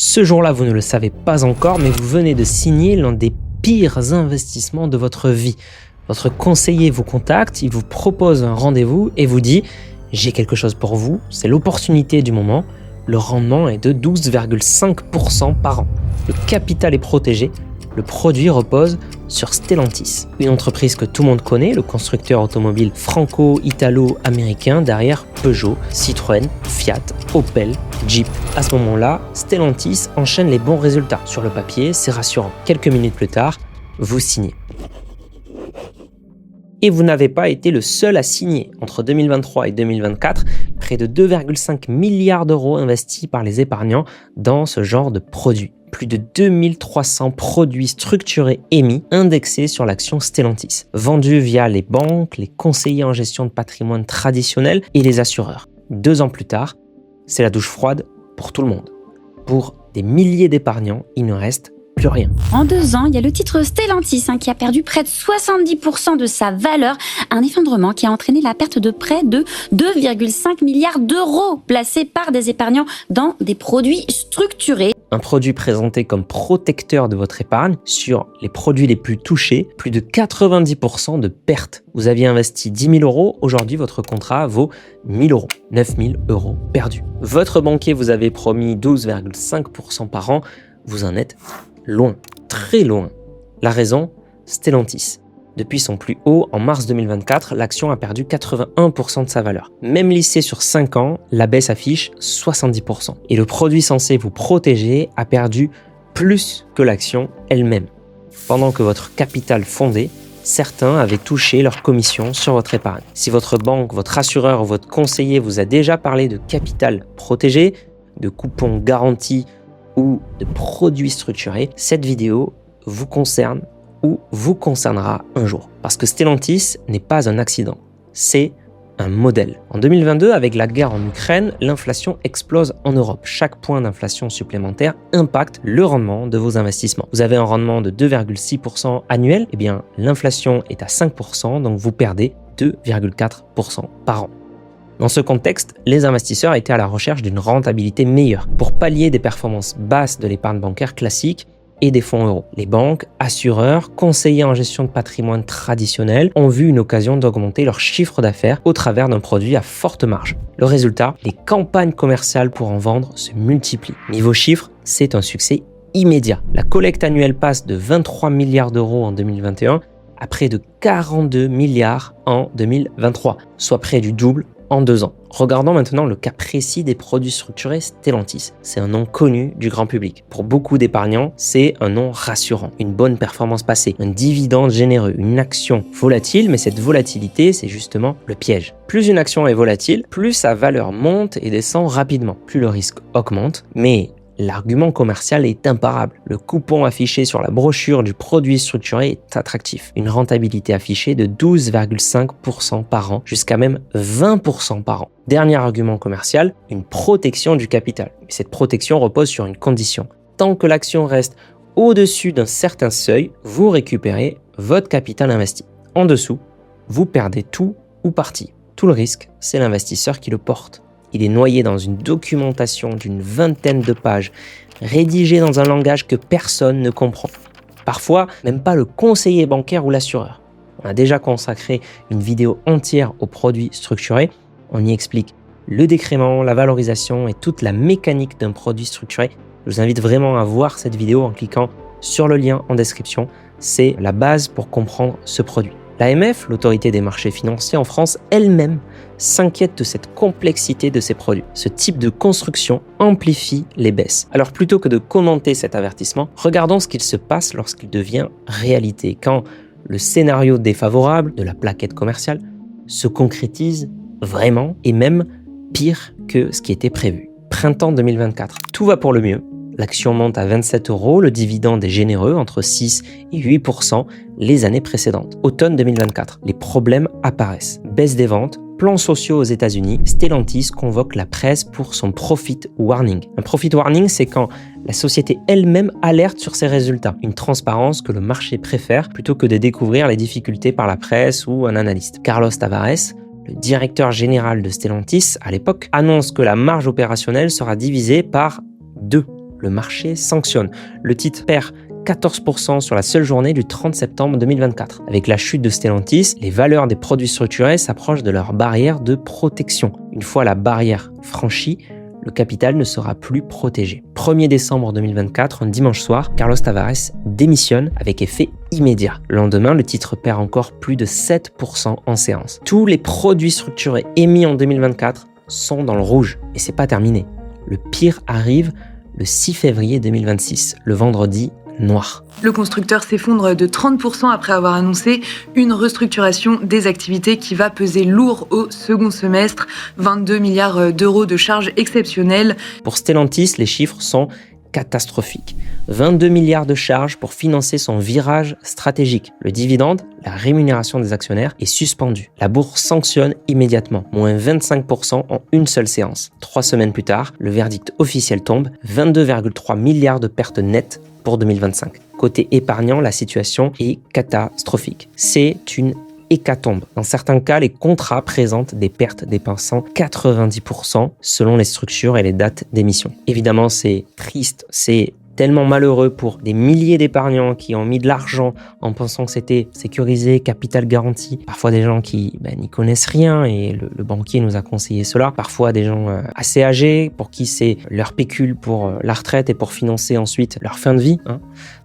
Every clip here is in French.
Ce jour-là, vous ne le savez pas encore, mais vous venez de signer l'un des pires investissements de votre vie. Votre conseiller vous contacte, il vous propose un rendez-vous et vous dit « J'ai quelque chose pour vous, c'est l'opportunité du moment, le rendement est de 12,5% par an. Le capital est protégé, le produit repose sur Stellantis, une entreprise que tout le monde connaît, le constructeur automobile franco-italo-américain derrière Peugeot, Citroën, Fiat, Opel, Jeep. À ce moment-là, Stellantis enchaîne les bons résultats. Sur le papier, c'est rassurant. Quelques minutes plus tard, vous signez. Et vous n'avez pas été le seul à signer. Entre 2023 et 2024, près de 2,5 milliards d'euros investis par les épargnants dans ce genre de produits. Plus de 2300 produits structurés émis, indexés sur l'action Stellantis, vendus via les banques, les conseillers en gestion de patrimoine traditionnels et les assureurs. 2 ans plus tard, c'est la douche froide pour tout le monde. Pour des milliers d'épargnants, il ne reste plus rien. En 2 ans, il y a le titre Stellantis qui a perdu près de 70% de sa valeur, un effondrement qui a entraîné la perte de près de 2,5 milliards d'euros placés par des épargnants dans des produits structurés. Un produit présenté comme protecteur de votre épargne sur les produits les plus touchés, plus de 90% de pertes. Vous aviez investi 10 000 euros, aujourd'hui votre contrat vaut 1 000 euros, 9 000 euros perdus. Votre banquier vous avait promis 12,5% par an, vous en êtes loin, très loin. La raison, Stellantis. Depuis son plus haut, en mars 2024, l'action a perdu 81% de sa valeur. Même lissée sur 5 ans, la baisse affiche 70%. Et le produit censé vous protéger a perdu plus que l'action elle-même. Pendant que votre capital fondait, certains avaient touché leur commission sur votre épargne. Si votre banque, votre assureur ou votre conseiller vous a déjà parlé de capital protégé, de coupons garantis ou de produits structurés, cette vidéo vous concerne ou vous concernera un jour. Parce que Stellantis n'est pas un accident, c'est un modèle. En 2022, avec la guerre en Ukraine, l'inflation explose en Europe. Chaque point d'inflation supplémentaire impacte le rendement de vos investissements. Vous avez un rendement de 2,6% annuel, eh bien l'inflation est à 5%, donc vous perdez 2,4% par an. Dans ce contexte, les investisseurs étaient à la recherche d'une rentabilité meilleure pour pallier des performances basses de l'épargne bancaire classique et des fonds euros. Les banques, assureurs, conseillers en gestion de patrimoine traditionnel ont vu une occasion d'augmenter leur chiffre d'affaires au travers d'un produit à forte marge. Le résultat, les campagnes commerciales pour en vendre se multiplient. Niveau chiffres, c'est un succès immédiat. La collecte annuelle passe de 23 milliards d'euros en 2021 à près de 42 milliards en 2023, soit près du double en 2 ans. Regardons maintenant le cas précis des produits structurés Stellantis. C'est un nom connu du grand public. Pour beaucoup d'épargnants, c'est un nom rassurant, une bonne performance passée, un dividende généreux, une action volatile, mais cette volatilité, c'est justement le piège. Plus une action est volatile, plus sa valeur monte et descend rapidement, plus le risque augmente, mais l'argument commercial est imparable. Le coupon affiché sur la brochure du produit structuré est attractif. Une rentabilité affichée de 12,5% par an, jusqu'à même 20% par an. Dernier argument commercial, une protection du capital. Et cette protection repose sur une condition. Tant que l'action reste au-dessus d'un certain seuil, vous récupérez votre capital investi. En dessous, vous perdez tout ou partie. Tout le risque, c'est l'investisseur qui le porte. Il est noyé dans une documentation d'une 20aine de pages, rédigée dans un langage que personne ne comprend. Parfois, même pas le conseiller bancaire ou l'assureur. On a déjà consacré une vidéo entière aux produits structurés. On y explique le décrément, la valorisation et toute la mécanique d'un produit structuré. Je vous invite vraiment à voir cette vidéo en cliquant sur le lien en description. C'est la base pour comprendre ce produit. L'AMF, l'autorité des marchés financiers en France, elle-même s'inquiète de cette complexité de ces produits. Ce type de construction amplifie les baisses. Alors plutôt que de commenter cet avertissement, regardons ce qu'il se passe lorsqu'il devient réalité, quand le scénario défavorable de la plaquette commerciale se concrétise vraiment et même pire que ce qui était prévu. Printemps 2024, tout va pour le mieux. L'action monte à 27 euros, le dividende est généreux, entre 6 et 8% les années précédentes. Automne 2024, les problèmes apparaissent. Baisse des ventes, plans sociaux aux États-Unis, Stellantis convoque la presse pour son profit warning. Un profit warning, c'est quand la société elle-même alerte sur ses résultats. Une transparence que le marché préfère plutôt que de découvrir les difficultés par la presse ou un analyste. Carlos Tavares, le directeur général de Stellantis à l'époque, annonce que la marge opérationnelle sera divisée par 2. le marché sanctionne. Le titre perd 14% sur la seule journée du 30 septembre 2024. Avec la chute de Stellantis, les valeurs des produits structurés s'approchent de leur barrière de protection. Une fois la barrière franchie, le capital ne sera plus protégé. 1er décembre 2024, un dimanche soir, Carlos Tavares démissionne avec effet immédiat. Le lendemain, le titre perd encore plus de 7% en séance. Tous les produits structurés émis en 2024 sont dans le rouge. Et c'est pas terminé. Le pire arrive le 6 février 2026, le vendredi noir. Le constructeur s'effondre de 30% après avoir annoncé une restructuration des activités qui va peser lourd au second semestre, 22 milliards d'euros de charges exceptionnelles. Pour Stellantis, les chiffres sont catastrophique. 22 milliards de charges pour financer son virage stratégique. Le dividende, la rémunération des actionnaires, est suspendu. La bourse sanctionne immédiatement, moins 25% en une seule séance. 3 semaines plus tard, le verdict officiel tombe, 22,3 milliards de pertes nettes pour 2025. Côté épargnant, la situation est catastrophique. C'est une hécatombe. Dans certains cas, les contrats présentent des pertes dépassant 90% selon les structures et les dates d'émission. Évidemment, c'est triste, c'est tellement malheureux pour des milliers d'épargnants qui ont mis de l'argent en pensant que c'était sécurisé, capital garanti. Parfois des gens qui n'y connaissent rien et le banquier nous a conseillé cela. Parfois des gens assez âgés pour qui c'est leur pécule pour la retraite et pour financer ensuite leur fin de vie.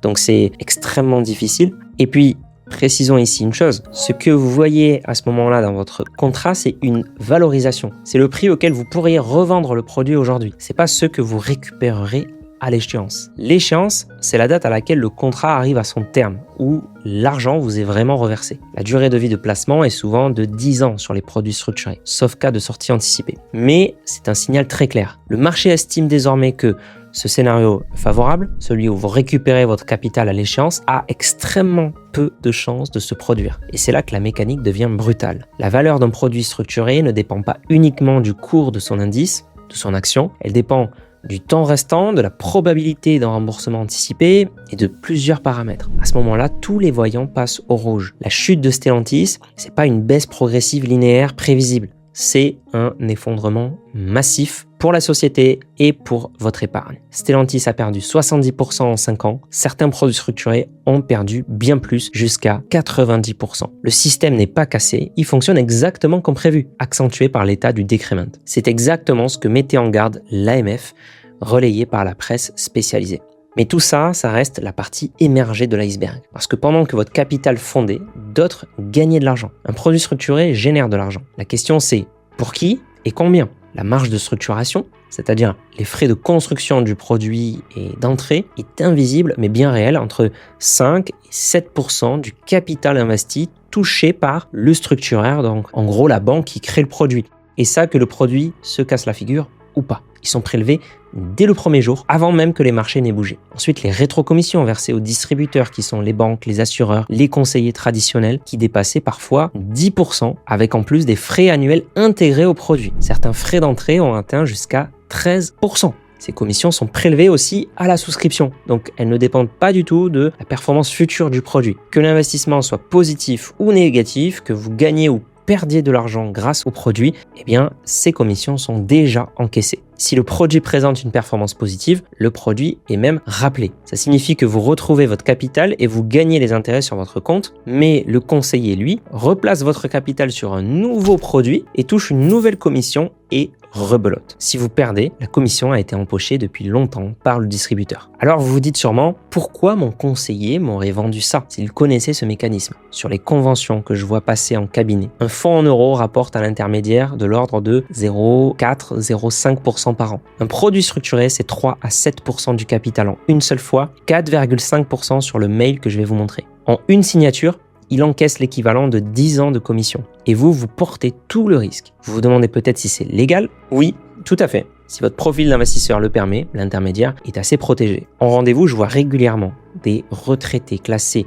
Donc c'est extrêmement difficile. Et puis, précisons ici une chose, ce que vous voyez à ce moment-là dans votre contrat, c'est une valorisation. C'est le prix auquel vous pourriez revendre le produit aujourd'hui. C'est pas ce que vous récupérerez à l'échéance. L'échéance, c'est la date à laquelle le contrat arrive à son terme, où l'argent vous est vraiment reversé. La durée de vie de placement est souvent de 10 ans sur les produits structurés, sauf cas de sortie anticipée. Mais c'est un signal très clair. Le marché estime désormais que ce scénario favorable, celui où vous récupérez votre capital à l'échéance, a extrêmement peu de chances de se produire. Et c'est là que la mécanique devient brutale. La valeur d'un produit structuré ne dépend pas uniquement du cours de son indice, de son action, elle dépend du temps restant, de la probabilité d'un remboursement anticipé et de plusieurs paramètres. À ce moment-là, tous les voyants passent au rouge. La chute de Stellantis, c'est pas une baisse progressive linéaire prévisible. C'est un effondrement massif pour la société et pour votre épargne. Stellantis a perdu 70% en 5 ans. Certains produits structurés ont perdu bien plus, jusqu'à 90%. Le système n'est pas cassé, il fonctionne exactement comme prévu, accentué par l'état du décrément. C'est exactement ce que mettait en garde l'AMF, relayé par la presse spécialisée. Mais tout ça, ça reste la partie émergée de l'iceberg. Parce que pendant que votre capital fondait, d'autres gagnaient de l'argent. Un produit structuré génère de l'argent. La question c'est, pour qui et combien ? La marge de structuration, c'est-à-dire les frais de construction du produit et d'entrée, est invisible mais bien réelle, entre 5 et 7% du capital investi touché par le structureur, donc en gros la banque qui crée le produit. Et ça que le produit se casse la figure ou pas. Ils sont prélevés dès le premier jour, avant même que les marchés n'aient bougé. Ensuite, les rétrocommissions versées aux distributeurs qui sont les banques, les assureurs, les conseillers traditionnels qui dépassaient parfois 10% avec en plus des frais annuels intégrés au produit. Certains frais d'entrée ont atteint jusqu'à 13%. Ces commissions sont prélevées aussi à la souscription, donc elles ne dépendent pas du tout de la performance future du produit. Que l'investissement soit positif ou négatif, que vous gagnez ou perdiez de l'argent grâce au produit, eh bien, ces commissions sont déjà encaissées. Si le produit présente une performance positive, le produit est même rappelé. Ça signifie que vous retrouvez votre capital et vous gagnez les intérêts sur votre compte, mais le conseiller, lui, replace votre capital sur un nouveau produit et touche une nouvelle commission et rebelote. Si vous perdez, la commission a été empochée depuis longtemps par le distributeur. Alors vous vous dites sûrement, pourquoi mon conseiller m'aurait vendu ça s'il connaissait ce mécanisme? Sur les conventions que je vois passer en cabinet, un fonds en euros rapporte à l'intermédiaire de l'ordre de 0,4-0,5% par an. Un produit structuré, c'est 3 à 7% du capital en une seule fois, 4,5% sur le mail que je vais vous montrer. En une signature, il encaisse l'équivalent de 10 ans de commission. Et vous portez tout le risque. Vous vous demandez peut-être si c'est légal? Oui, tout à fait. Si votre profil d'investisseur le permet, l'intermédiaire est assez protégé. En rendez-vous, je vois régulièrement des retraités classés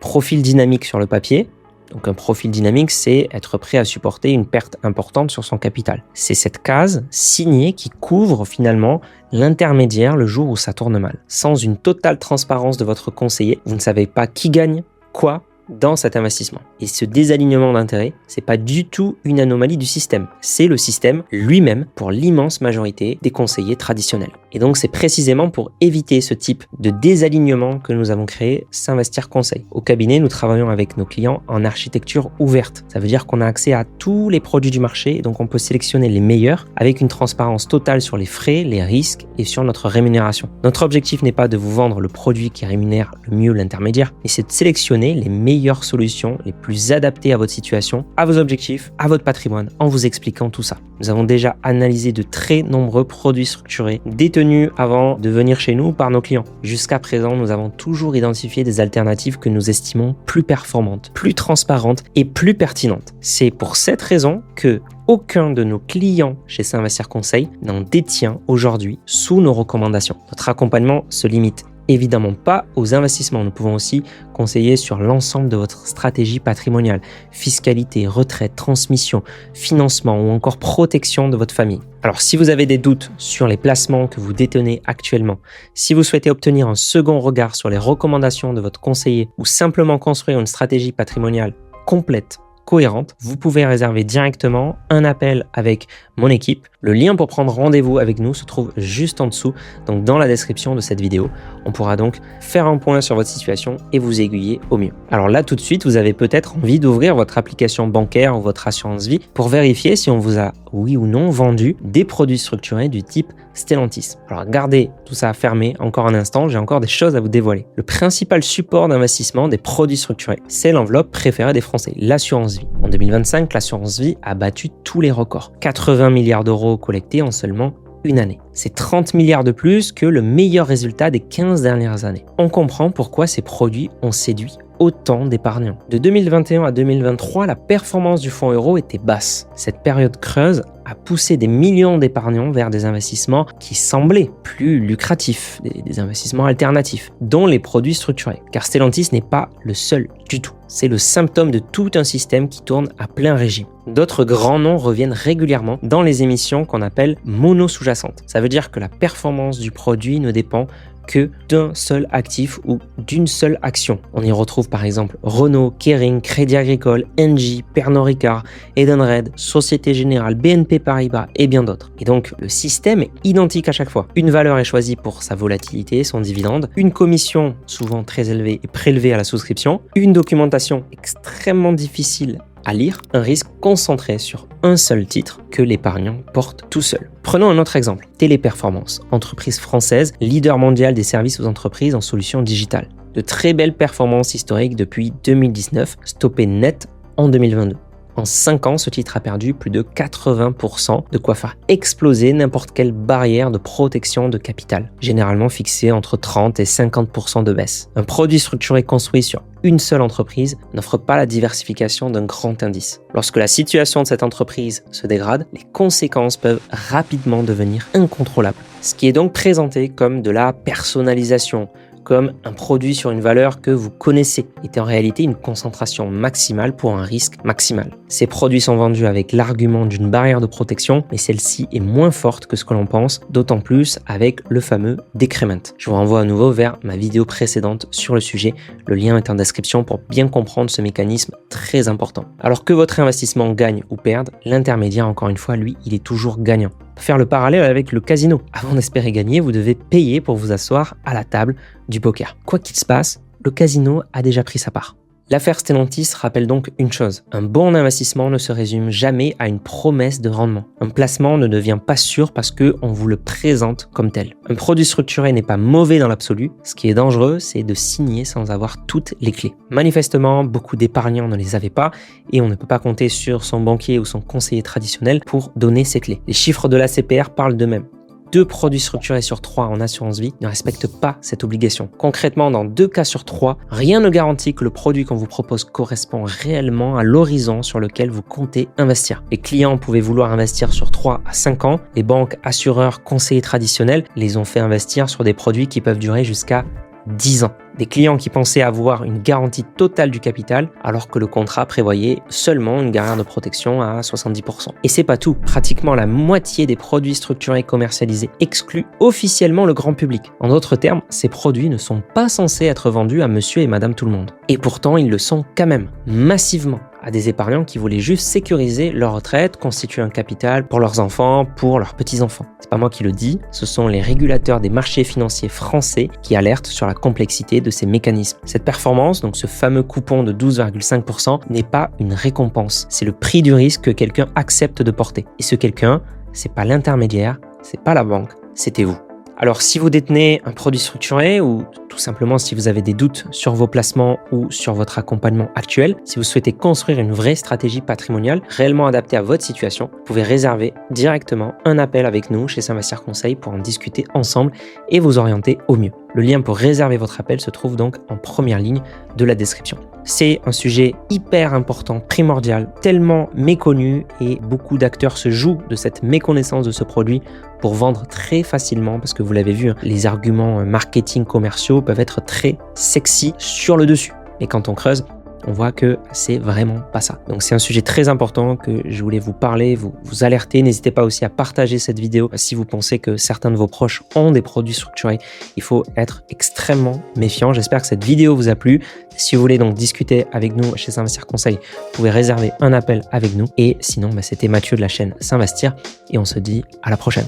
profil dynamique sur le papier. Donc un profil dynamique, c'est être prêt à supporter une perte importante sur son capital. C'est cette case signée qui couvre finalement l'intermédiaire le jour où ça tourne mal. Sans une totale transparence de votre conseiller, vous ne savez pas qui gagne, quoi, dans cet investissement. Et ce désalignement d'intérêts, c'est pas du tout une anomalie du système. C'est le système lui-même pour l'immense majorité des conseillers traditionnels. Et donc, c'est précisément pour éviter ce type de désalignement que nous avons créé S'Investir Conseil. Au cabinet, nous travaillons avec nos clients en architecture ouverte. Ça veut dire qu'on a accès à tous les produits du marché et donc on peut sélectionner les meilleurs avec une transparence totale sur les frais, les risques et sur notre rémunération. Notre objectif n'est pas de vous vendre le produit qui rémunère le mieux l'intermédiaire, mais c'est de sélectionner les meilleures solutions, les plus adaptées à votre situation, à vos objectifs, à votre patrimoine, en vous expliquant tout ça. Nous avons déjà analysé de très nombreux produits structurés détenus avant de venir chez nous par nos clients. Jusqu'à présent, nous avons toujours identifié des alternatives que nous estimons plus performantes, plus transparentes et plus pertinentes. C'est pour cette raison que aucun de nos clients chez S'Investir Conseil n'en détient aujourd'hui sous nos recommandations. Notre accompagnement se limite évidemment pas aux investissements. Nous pouvons aussi conseiller sur l'ensemble de votre stratégie patrimoniale, fiscalité, retraite, transmission, financement ou encore protection de votre famille. Alors, si vous avez des doutes sur les placements que vous détenez actuellement, si vous souhaitez obtenir un second regard sur les recommandations de votre conseiller ou simplement construire une stratégie patrimoniale complète, cohérente, vous pouvez réserver directement un appel avec mon équipe. Le lien pour prendre rendez-vous avec nous se trouve juste en dessous, donc dans la description de cette vidéo. On pourra donc faire un point sur votre situation et vous aiguiller au mieux. Alors là, tout de suite, vous avez peut-être envie d'ouvrir votre application bancaire ou votre assurance vie pour vérifier si on vous a, oui ou non, vendu des produits structurés du type Stellantis. Alors gardez tout ça fermé encore un instant, j'ai encore des choses à vous dévoiler. Le principal support d'investissement des produits structurés, c'est l'enveloppe préférée des Français, l'assurance vie. En 2025, l'assurance vie a battu tous les records. 80 milliards d'euros collectés en seulement une année. C'est 30 milliards de plus que le meilleur résultat des 15 dernières années. On comprend pourquoi ces produits ont séduit autant d'épargnants. De 2021 à 2023, la performance du fonds euro était basse. Cette période creuse a poussé des millions d'épargnants vers des investissements qui semblaient plus lucratifs, des investissements alternatifs, dont les produits structurés. Car Stellantis n'est pas le seul du tout. C'est le symptôme de tout un système qui tourne à plein régime. D'autres grands noms reviennent régulièrement dans les émissions qu'on appelle mono-sous-jacentes. Ça veut dire que la performance du produit ne dépend que d'un seul actif ou d'une seule action. On y retrouve par exemple Renault, Kering, Crédit Agricole, Engie, Pernod Ricard, Edenred, Société Générale, BNP Paribas et bien d'autres. Et donc le système est identique à chaque fois. Une valeur est choisie pour sa volatilité, son dividende, une commission souvent très élevée est prélevée à la souscription, une documentation extrêmement difficile à lire, un risque concentré sur un seul titre que l'épargnant porte tout seul. Prenons un autre exemple, Téléperformance, entreprise française, leader mondial des services aux entreprises en solutions digitales. De très belles performances historiques depuis 2019, stoppées net en 2022. En 5 ans, ce titre a perdu plus de 80%, de quoi faire exploser n'importe quelle barrière de protection de capital, généralement fixée entre 30 et 50% de baisse. Un produit structuré construit sur une seule entreprise n'offre pas la diversification d'un grand indice. Lorsque la situation de cette entreprise se dégrade, les conséquences peuvent rapidement devenir incontrôlables. Ce qui est donc présenté comme de la personnalisation, comme un produit sur une valeur que vous connaissez, est en réalité une concentration maximale pour un risque maximal. Ces produits sont vendus avec l'argument d'une barrière de protection, mais celle-ci est moins forte que ce que l'on pense, d'autant plus avec le fameux decrement. Je vous renvoie à nouveau vers ma vidéo précédente sur le sujet, le lien est en description pour bien comprendre ce mécanisme très important. Alors que votre investissement gagne ou perde, l'intermédiaire, encore une fois, lui, il est toujours gagnant. Faire le parallèle avec le casino. Avant d'espérer gagner, vous devez payer pour vous asseoir à la table du poker. Quoi qu'il se passe, le casino a déjà pris sa part. L'affaire Stellantis rappelle donc une chose. Un bon investissement ne se résume jamais à une promesse de rendement. Un placement ne devient pas sûr parce qu'on vous le présente comme tel. Un produit structuré n'est pas mauvais dans l'absolu. Ce qui est dangereux, c'est de signer sans avoir toutes les clés. Manifestement, beaucoup d'épargnants ne les avaient pas et on ne peut pas compter sur son banquier ou son conseiller traditionnel pour donner ces clés. Les chiffres de l'ACPR parlent d'eux-mêmes. 2 produits structurés sur 3 en assurance vie ne respectent pas cette obligation. Concrètement, dans 2 cas sur 3, rien ne garantit que le produit qu'on vous propose correspond réellement à l'horizon sur lequel vous comptez investir. Les clients pouvaient vouloir investir sur 3 à 5 ans. Les banques, assureurs, conseillers traditionnels les ont fait investir sur des produits qui peuvent durer jusqu'à 10 ans. Des clients qui pensaient avoir une garantie totale du capital alors que le contrat prévoyait seulement une barrière de protection à 70%. Et c'est pas tout, pratiquement la moitié des produits structurés commercialisés excluent officiellement le grand public. En d'autres termes, ces produits ne sont pas censés être vendus à monsieur et madame tout le monde. Et pourtant, ils le sont quand même, massivement. à des épargnants qui voulaient juste sécuriser leur retraite, constituer un capital pour leurs enfants, pour leurs petits-enfants. C'est pas moi qui le dis, ce sont les régulateurs des marchés financiers français qui alertent sur la complexité de ces mécanismes. Cette performance, donc ce fameux coupon de 12,5%, n'est pas une récompense. C'est le prix du risque que quelqu'un accepte de porter. Et ce quelqu'un, c'est pas l'intermédiaire, c'est pas la banque, c'était vous. Alors, si vous détenez un produit structuré ou tout simplement si vous avez des doutes sur vos placements ou sur votre accompagnement actuel, si vous souhaitez construire une vraie stratégie patrimoniale réellement adaptée à votre situation, vous pouvez réserver directement un appel avec nous chez S'Investir Conseil pour en discuter ensemble et vous orienter au mieux. Le lien pour réserver votre appel se trouve donc en première ligne de la description. C'est un sujet hyper important, primordial, tellement méconnu et beaucoup d'acteurs se jouent de cette méconnaissance de ce produit pour vendre très facilement parce que vous l'avez vu, les arguments marketing commerciaux peuvent être très sexy sur le dessus. Et quand on creuse, on voit que c'est vraiment pas ça. Donc c'est un sujet très important que je voulais vous parler, vous alerter. N'hésitez pas aussi à partager cette vidéo si vous pensez que certains de vos proches ont des produits structurés. Il faut être extrêmement méfiant. J'espère que cette vidéo vous a plu. Si vous voulez donc discuter avec nous chez S'Investir Conseil, vous pouvez réserver un appel avec nous. Et sinon, c'était Mathieu de la chaîne S'Investir et on se dit à la prochaine.